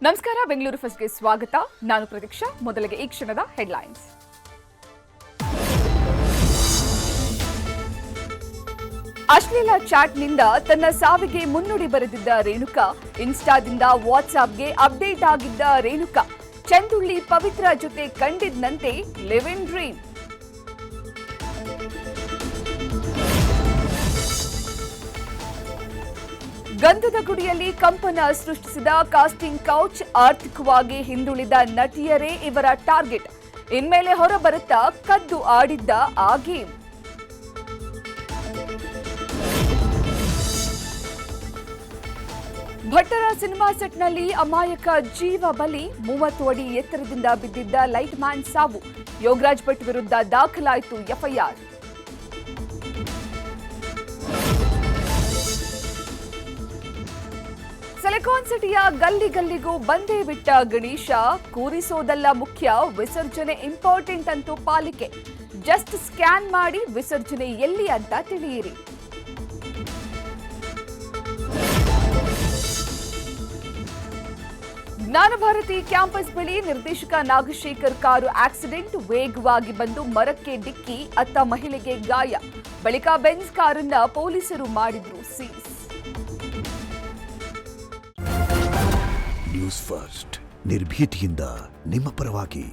ನಮಸ್ಕಾರ, ಬೆಂಗಳೂರು ಫಸ್ಟ್ಗೆ ಸ್ವಾಗತ. ನಾನು ಪ್ರತೀಕ್ಷಾ. ಮೊದಲಿಗೆ ಈ ಕ್ಷಣದ ಹೆಡ್ಲೈನ್ಸ್. ಅಶ್ಲೀಲ ಚಾಟ್ನಿಂದ ತನ್ನ ಸಾವಿಗೆ ಮುನ್ನುಡಿ ಬರೆದಿದ್ದ ರೇಣುಕಾ, ಇನ್ಸ್ಟಾದಿಂದ ವಾಟ್ಸ್ಆಪ್ಗೆ ಅಪ್ಡೇಟ್ ಆಗಿದ್ದ ರೇಣುಕಾ, ಚಂದುಳ್ಳಿ ಪವಿತ್ರ ಜೊತೆ ಕಂಡಿದ್ದಂತೆ ಲಿವ್ ಇನ್ ಡ್ರೀಮ್. ಗಂಧದ ಗುಡಿಯಲ್ಲಿ ಕಂಪನ ಸೃಷ್ಟಿಸಿದ ಕಾಸ್ಟಿಂಗ್ ಕೌಚ್, ಆರ್ಥಿಕವಾಗಿ ಹಿಂದುಳಿದ ನಟಿಯರೇ ಇವರ ಟಾರ್ಗೆಟ್. ಇನ್ಮೇಲೆ ಹೊರಬರುತ್ತಾ ಕದ್ದು ಆಡಿದ್ದ ಆ ಗೇಮ್. ಭಟ್ಟರ ಸಿನಿಮಾ ಸೆಟ್ನಲ್ಲಿ ಅಮಾಯಕ ಜೀವ ಬಲಿ, 30 ಅಡಿ ಎತ್ತರದಿಂದ ಬಿದ್ದಿದ್ದ ಲೈಟ್ ಮ್ಯಾನ್ ಸಾವು. ಯೋಗರಾಜ್ ಭಟ್ ವಿರುದ್ಧ ದಾಖಲಾಯಿತು ಎಫ್ಐಆರ್. ಸಿಲಿಕಾನ್ ಸಿಟಿಯ ಗಲ್ಲಿ ಗಲ್ಲಿಗೂ ಬಂದೇ ಬಿಟ್ಟ ಗಣೇಶ, ಕೂರಿಸೋದಲ್ಲ ಮುಖ್ಯ, ವಿಸರ್ಜನೆ ಇಂಪಾರ್ಟೆಂಟ್ ಅಂತೂ ಪಾಲಿಕೆ. ಜಸ್ಟ್ ಸ್ಕ್ಯಾನ್ ಮಾಡಿ ವಿಸರ್ಜನೆ ಎಲ್ಲಿ ಅಂತ ತಿಳಿಯಿರಿ. ಜ್ಞಾನಭಾರತಿ ಕ್ಯಾಂಪಸ್ ಬಳಿ ನಿರ್ದೇಶಕ ನಾಗಶೇಖರ್ ಕಾರು ಆಕ್ಸಿಡೆಂಟ್, ವೇಗವಾಗಿ ಬಂದು ಮರಕ್ಕೆ ಡಿಕ್ಕಿ, ಅತ್ತ ಮಹಿಳೆಗೆ ಗಾಯ. ಬಳಿಕ ಬೆಂಜ್ ಕಾರನ್ನ ಪೊಲೀಸರು ಮಾಡಿದ್ರು ಸೀಸ್. ನ್ಯೂಸ್ ಫಸ್ಟ್, ನಿರ್ಭೀತಿಯಿಂದ ನಿಮ್ಮ ಪರವಾಗಿ.